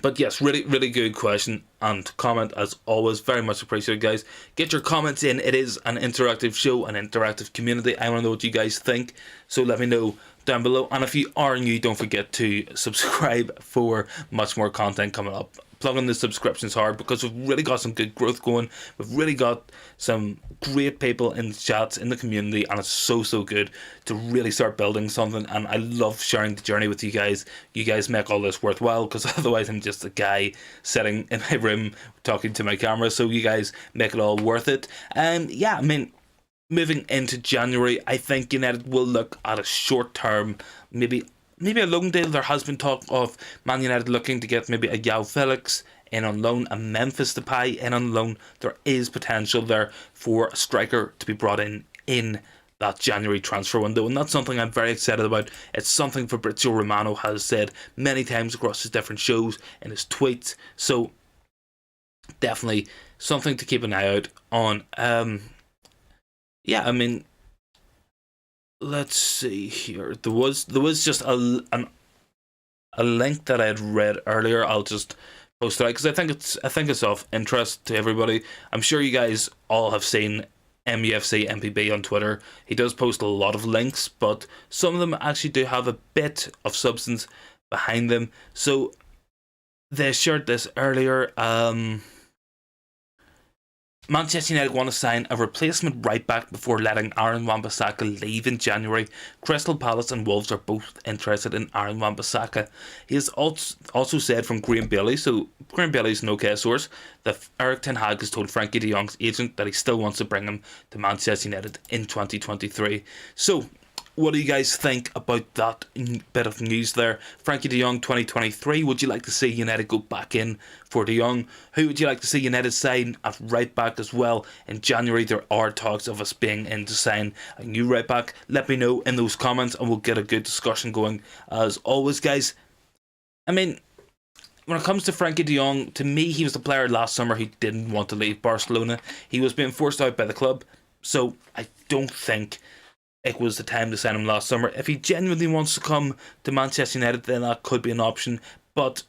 But yes, really, really good question and comment as always. Very much appreciated, guys. Get your comments in. It is an interactive show, an interactive community. I want to know what you guys think. So let me know down below. And if you are new, don't forget to subscribe for much more content coming up. Plugging the subscriptions hard because we've really got some good growth going. We've really got some great people in the chats in the community, and it's so good to really start building something. And I love sharing the journey with you guys. You guys make all this worthwhile, because otherwise I'm just a guy sitting in my room talking to my camera. So you guys make it all worth it. And yeah, I mean, moving into January, I think United will look at a short term, maybe a loan deal. There has been talk of Man United looking to get maybe a João Felix in on loan, a Memphis Depay in on loan. There is potential there for a striker to be brought in that January transfer window, and that's something I'm very excited about. It's something Fabrizio Romano has said many times across his different shows and his tweets. So definitely something to keep an eye out on. Yeah, I mean, let's see here. There was just a link that I had read earlier. I'll just post it out because I think it's of interest to everybody. I'm sure you guys all have seen MUFC MPB on Twitter. He does post a lot of links, but some of them actually do have a bit of substance behind them. So they shared this earlier. Manchester United want to sign a replacement right back before letting Aaron Wan-Bissaka leave in January. Crystal Palace and Wolves are both interested in Aaron Wan-Bissaka. He has also said from Graham Bailey, so Graham Bailey is an OK source, that Eric Tenhag has told Frankie de Jong's agent that he still wants to bring him to Manchester United in 2023. So, what do you guys think about that bit of news there? Frankie de Jong 2023, would you like to see United go back in for de Jong? Who would you like to see United sign at right back as well? In January there are talks of us being in to sign a new right back. Let me know in those comments and we'll get a good discussion going as always, guys. I mean, when it comes to Frankie de Jong, to me he was the player last summer who didn't want to leave Barcelona. He was being forced out by the club, so I don't think it was the time to sign him last summer. If he genuinely wants to come to Manchester United, then that could be an option. But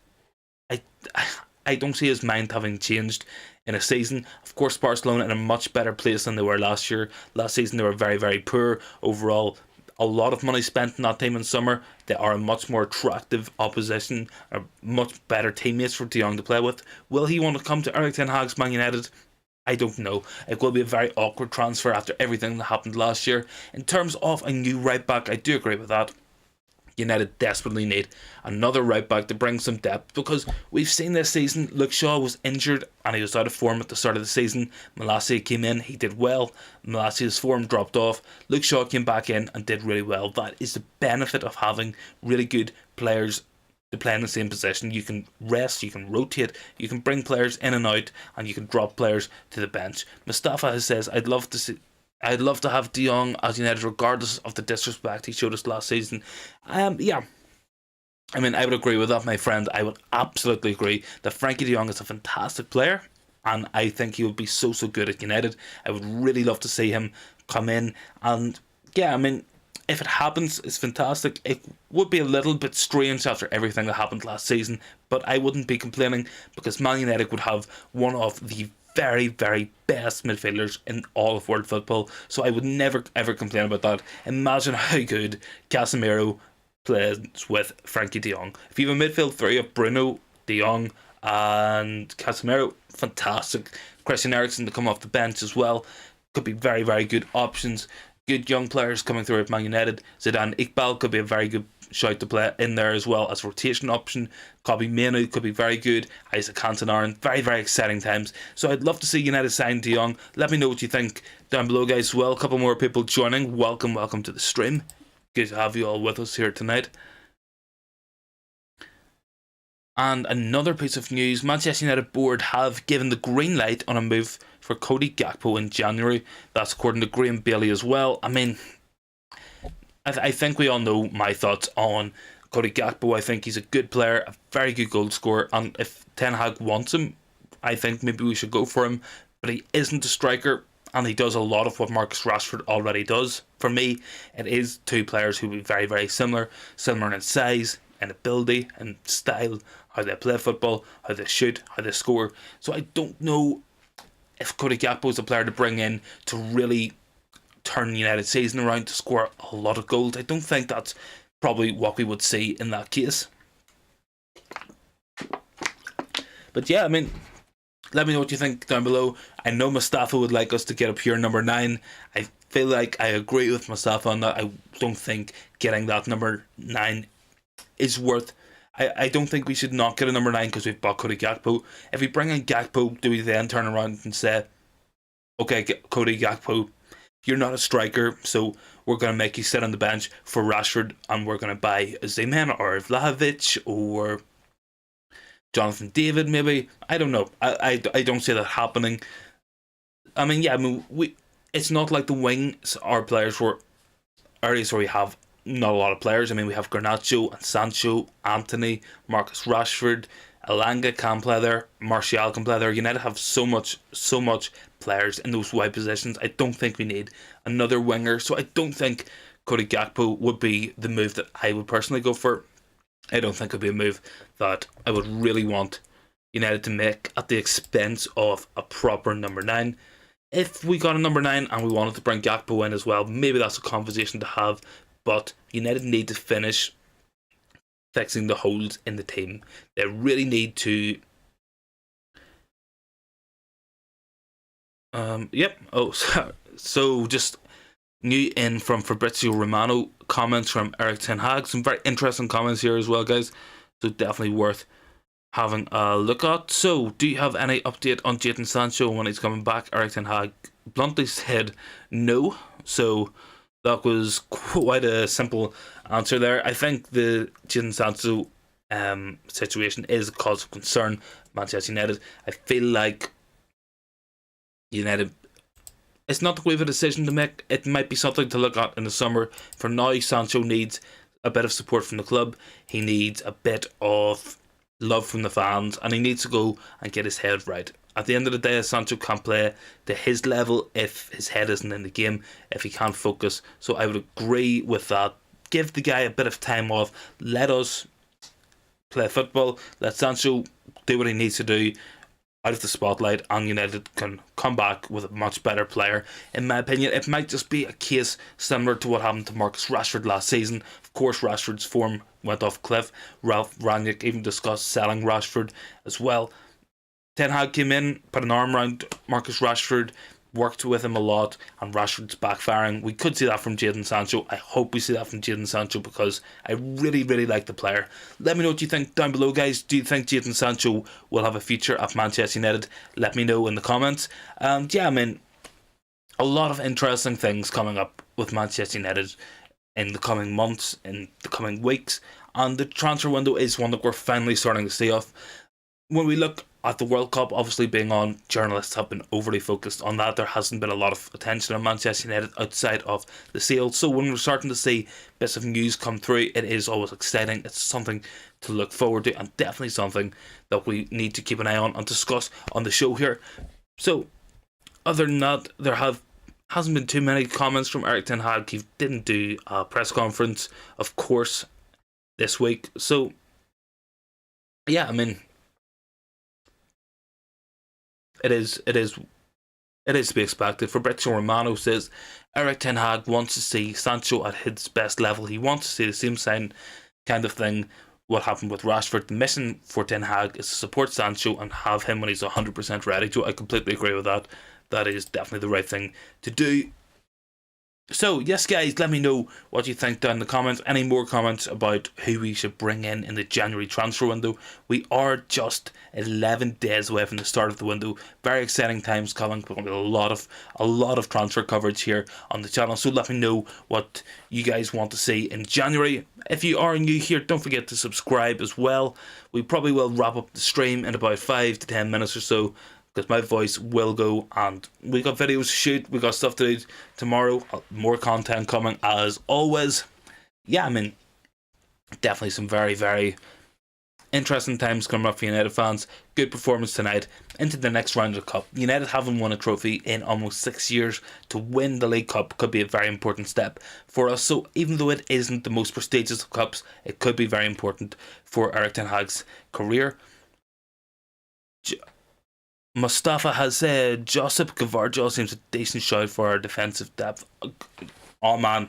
I don't see his mind having changed in a season. Of course, Barcelona in a much better place than they were last year. Last season they were very, very poor overall. A lot of money spent in that team in summer. They are a much more attractive opposition, are much better teammates for de Jong to play with. Will he want to come to Erik ten Hag's Man United? I don't know. It will be a very awkward transfer after everything that happened last year. In terms of a new right back, I do agree with that. United desperately need another right back to bring some depth, because we've seen this season Luke Shaw was injured and he was out of form at the start of the season. Malacia came in, he did well. Malacia's form dropped off. Luke Shaw came back in and did really well. That is the benefit of having really good players to play in the same position. You can rest, you can rotate, you can bring players in and out, and you can drop players to the bench. Mustafa says, I'd love to have De Jong as United, regardless of the disrespect he showed us last season. Yeah, I mean, I would agree with that, my friend. I would absolutely agree that Frankie De Jong is a fantastic player, and I think he would be so good at United. I would really love to see him come in, and yeah, I mean, if it happens, it's fantastic. It would be a little bit strange after everything that happened last season, but I wouldn't be complaining, because Man United would have one of the very, very best midfielders in all of world football, so I would never ever complain about that. Imagine how good Casemiro plays with Frankie De Jong. If you have a midfield three of Bruno, De Jong and Casemiro, fantastic. Christian Eriksen to come off the bench as well, could be very, very good options. Good young players coming through at Man United. Zidane Iqbal could be a very good shout to play in there as well as rotation option. Kobbie Mainoo could be very good. Isaac Cantona, very, very exciting times. So I'd love to see United sign De Jong. Let me know what you think down below, guys, as well. A couple more people joining. Welcome to the stream. Good to have you all with us here tonight. And another piece of news, Manchester United board have given the green light on a move for Cody Gakpo in January. That's according to Graham Bailey as well. I mean, I think we all know my thoughts on Cody Gakpo. I think he's a good player, a very good goal scorer, and if Ten Hag wants him, I think maybe we should go for him. But he isn't a striker, and he does a lot of what Marcus Rashford already does. For me, it is two players who will be very, very similar in size, in ability, and style, how they play football, how they shoot, how they score. So I don't know if Cody Gakpo is a player to bring in to really turn United season around, to score a lot of goals. I don't think that's probably what we would see in that case. But yeah, I mean, let me know what you think down below. I know Mustafa would like us to get a pure number 9. I feel like I agree with Mustafa on that. I don't think getting that number 9 is worth. I don't think we should not get a number 9 because we've bought Cody Gakpo. If we bring in Gakpo, do we then turn around and say, okay, Cody Gakpo, you're not a striker, so we're going to make you sit on the bench for Rashford, and we're going to buy a Zeman or Vlahovic or Jonathan David maybe. I don't know. I don't see that happening. I mean, yeah, it's not like the wings are players for areas where we have not a lot of players. I mean, we have Garnacho and Sancho, Anthony, Marcus Rashford, Elanga can play there, Martial can play there. United have so much players in those wide positions. I don't think we need another winger. So I don't think Cody Gakpo would be the move that I would personally go for. I don't think it would be a move that I would really want United to make at the expense of a proper number 9. If we got a number 9 and we wanted to bring Gakpo in as well, maybe that's a conversation to have. But United need to finish fixing the holes in the team. They really need to. Yep. Oh, so just new in from Fabrizio Romano. Comments from Erik Ten Hag. Some very interesting comments here as well, guys. So definitely worth having a look at. So, do you have any update on Jadon Sancho when he's coming back? Erik Ten Hag bluntly said no. So that was quite a simple answer there. I think the Jadon Sancho situation is a cause of concern. Manchester United, I feel like United, it's not that we have a decision to make. It might be something to look at in the summer. For now, Sancho needs a bit of support from the club. He needs a bit of love from the fans, and he needs to go and get his head right. At the end of the day, Sancho can't play to his level if his head isn't in the game, if he can't focus. So I would agree with that. Give the guy a bit of time off. Let us play football. Let Sancho do what he needs to do out of the spotlight, and United can come back with a much better player. In my opinion, it might just be a case similar to what happened to Marcus Rashford last season. Of course, Rashford's form went off cliff. Ralph Rangnick even discussed selling Rashford as well. Ten Hag came in, put an arm around Marcus Rashford, worked with him a lot, and Rashford's backfiring. We could see that from Jadon Sancho. I hope we see that from Jadon Sancho because I really, really like the player. Let me know what you think down below, guys. Do you think Jadon Sancho will have a future at Manchester United? Let me know in the comments. And yeah, I mean, a lot of interesting things coming up with Manchester United in the coming months, in the coming weeks, and the transfer window is one that we're finally starting to see off. When we look at the World Cup obviously being on, journalists have been overly focused on that. There hasn't been a lot of attention on Manchester United outside of the sale. So when we're starting to see bits of news come through, it is always exciting. It's something to look forward to, and definitely something that we need to keep an eye on and discuss on the show here. So other than that, there hasn't been too many comments from Erik ten Hag. He didn't do a press conference, of course, this week. So yeah, I mean, it is to be expected. Fabrizio Romano says Erik ten Hag wants to see Sancho at his best level. He wants to see the same kind of thing what happened with Rashford. The mission for Ten Hag is to support Sancho and have him when he's 100% ready to. I completely agree with that. That is definitely the right thing to do. So yes, guys, let me know what you think down in the comments. Any more comments about who we should bring in the January transfer window? We are just 11 days away from the start of the window. Very exciting times coming. We're going to be a lot of transfer coverage here on the channel. So let me know what you guys want to see in January. If you are new here, don't forget to subscribe as well. We probably will wrap up the stream in about 5 to 10 minutes or so, because my voice will go, and we got videos to shoot, we got stuff to do tomorrow, more content coming as always. Yeah, I mean, definitely some very, very interesting times coming up for United fans. Good performance tonight into the next round of the Cup. United haven't won a trophy in almost 6 years. To win the League Cup could be a very important step for us. So even though it isn't the most prestigious of cups, it could be very important for Erik ten Hag's career. Mustafa has said Josip Gvardiol seems a decent shout for our defensive depth. Oh man,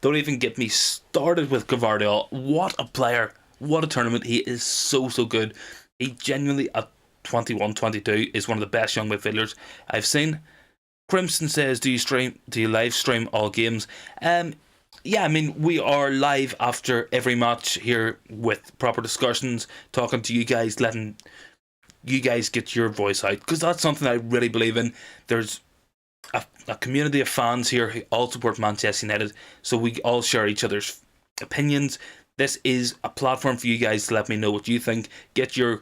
don't even get me started with Gvardiol. What a player, what a tournament. He is so good. He genuinely at 21-22 is one of the best young midfielders I've seen. Crimson says, do you live stream all games? Yeah, I mean, we are live after every match here with proper discussions, talking to you guys, letting you guys get your voice out, because that's something I really believe in. There's a community of fans here who all support Manchester United, so we all share each other's opinions. This is a platform for you guys to let me know what you think. Get your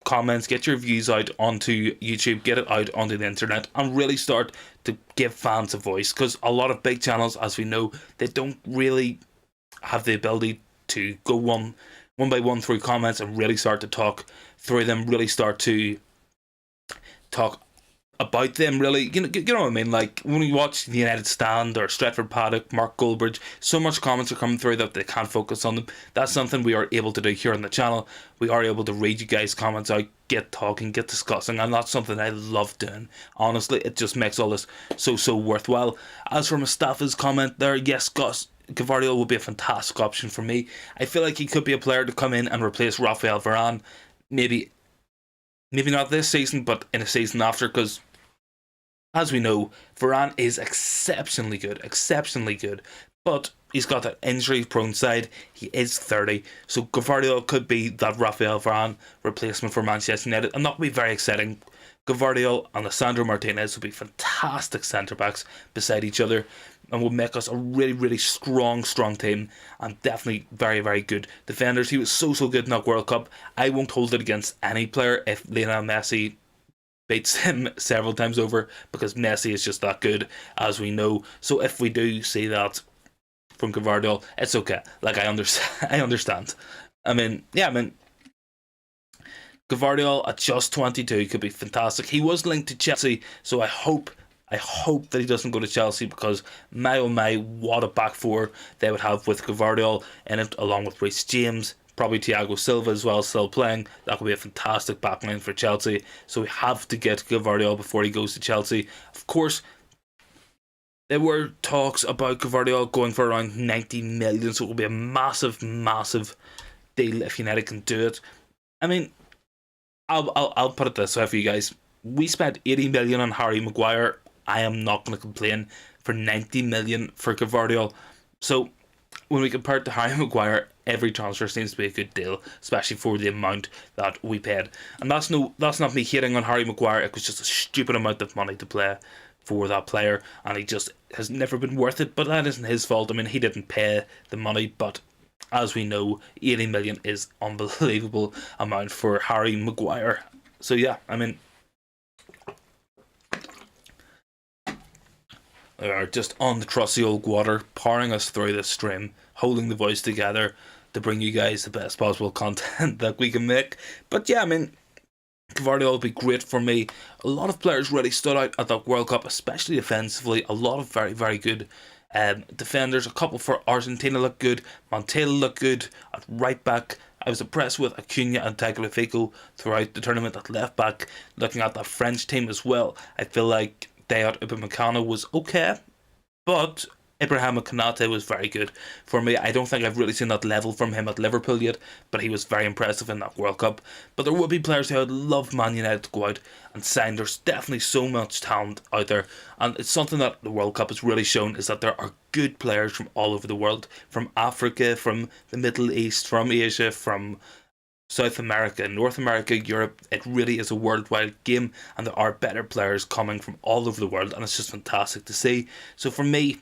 comments, get your views out onto YouTube, get it out onto the internet, and really start to give fans a voice, because a lot of big channels, as we know, they don't really have the ability to go one by one through comments and really start to talk through them, really start to talk about them, really. You know what I mean? Like when we watch the United Stand or Stretford Paddock, Mark Goldbridge, so much comments are coming through that they can't focus on them. That's something we are able to do here on the channel. We are able to read you guys' comments out, get talking, get discussing, and that's something I love doing. Honestly, it just makes all this so worthwhile. As for Mustafa's comment there, yes, Gvardiol will be a fantastic option for me. I feel like he could be a player to come in and replace Raphael Varane. Maybe not this season, but in a season after, because as we know, Varane is exceptionally good, but he's got that injury-prone side. He is 30, so Gvardiol could be that Raphael Varane replacement for Manchester United, and that would be very exciting. Gvardiol and Lisandro Martinez would be fantastic centre-backs beside each other, and will make us a really strong team, and definitely very good defenders. He was so good in that World Cup. I won't hold it against any player if Lionel Messi beats him several times over, because Messi is just that good, as we know. So if we do see that from Gvardiol, it's okay. Like, I understand. I mean, Gvardiol at just 22 could be fantastic. He was linked to Chelsea, so I hope that he doesn't go to Chelsea, because my oh my, what a back four they would have with Gvardiol in it, along with Reece James, probably Thiago Silva as well, still playing. That could be a fantastic backline for Chelsea. So we have to get Gvardiol before he goes to Chelsea. Of course, there were talks about Gvardiol going for around 90 million, so it will be a massive deal if United can do it. I mean, I'll put it this way for you guys. We spent 80 million on Harry Maguire. I am not going to complain for 90 million for Gvardiol. So when we compare it to Harry Maguire, every transfer seems to be a good deal, especially for the amount that we paid. And that's not me hating on Harry Maguire. It was just a stupid amount of money to play for that player, and he just has never been worth it. But that isn't his fault. I mean, he didn't pay the money, but as we know, 80 million is unbelievable amount for Harry Maguire. So yeah, I mean, we are just on the trusty old water, powering us through this stream, holding the voice together to bring you guys the best possible content that we can make. But yeah, I mean, Gvardiol will be great for me. A lot of players really stood out at that World Cup, especially defensively. A lot of very, very good defenders. A couple for Argentina look good. Montella look good at right back. I was impressed with Acuna and Tagliafico throughout the tournament at left back. Looking at that French team as well, I feel like Dayot Upamecano was okay, but Ibrahima Konate was very good for me. I don't think I've really seen that level from him at Liverpool yet, but he was very impressive in that World Cup. But there will be players who I would love Man United to go out and sign. There's definitely so much talent out there, and it's something that the World Cup has really shown, is that there are good players from all over the world, from Africa, from the Middle East, from Asia, from South America, North America, Europe. It really is a worldwide game, and there are better players coming from all over the world, and it's just fantastic to see. So for me,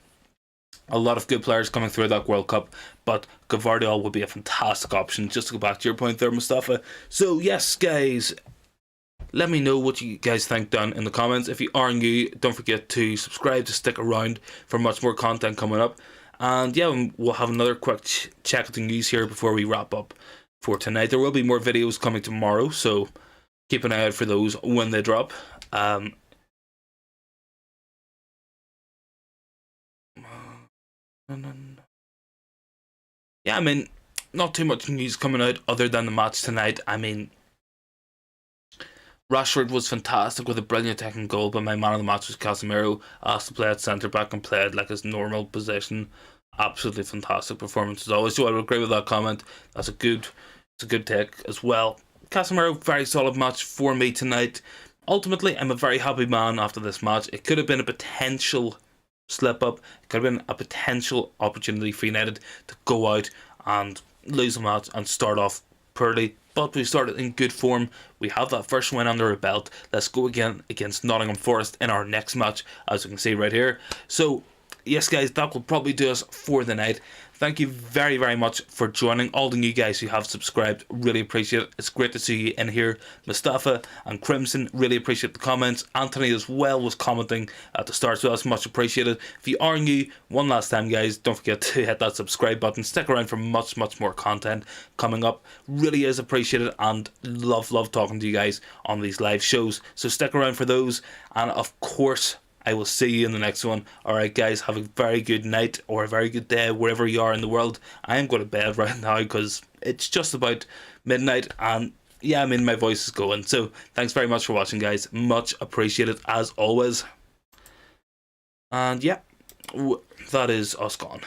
a lot of good players coming through that World Cup, but Gvardiol would be a fantastic option. Just to go back to your point there, Mustafa. So yes, guys, let me know what you guys think down in the comments. If you are new, don't forget to subscribe to stick around for much more content coming up. And yeah, we'll have another quick check of the news here before we wrap up for tonight. There will be more videos coming tomorrow, so keep an eye out for those when they drop. Yeah, I mean, not too much news coming out other than the match tonight. I mean, Rashford was fantastic with a brilliant attacking goal, but my man of the match was Casemiro. Asked to play at centre back and played like his normal position. Absolutely fantastic performance as always. So I would agree with that comment. It's a good take as well. Casemiro, very solid match for me tonight. Ultimately, I'm a very happy man after this match. It could have been a potential slip up. It could have been a potential opportunity for United to go out and lose a match and start off poorly, but we started in good form. We have that first win under our belt. Let's go again against Nottingham Forest in our next match, as you can see right here. So yes, guys, that will probably do us for the night. Thank you very, very much for joining. All the new guys who have subscribed, really appreciate it. It's great to see you in here. Mustafa and Crimson, really appreciate the comments. Anthony as well was commenting at the start, so that's much appreciated. If you are new, one last time, guys, don't forget to hit that subscribe button. Stick around for much, much more content coming up. Really is appreciated, and love talking to you guys on these live shows. So stick around for those, and of course, I will see you in the next one. Alright guys, have a very good night or a very good day wherever you are in the world. I am going to bed right now because it's just about midnight, and yeah, I mean, my voice is going. So thanks very much for watching, guys. Much appreciated as always. And yeah, that is us gone.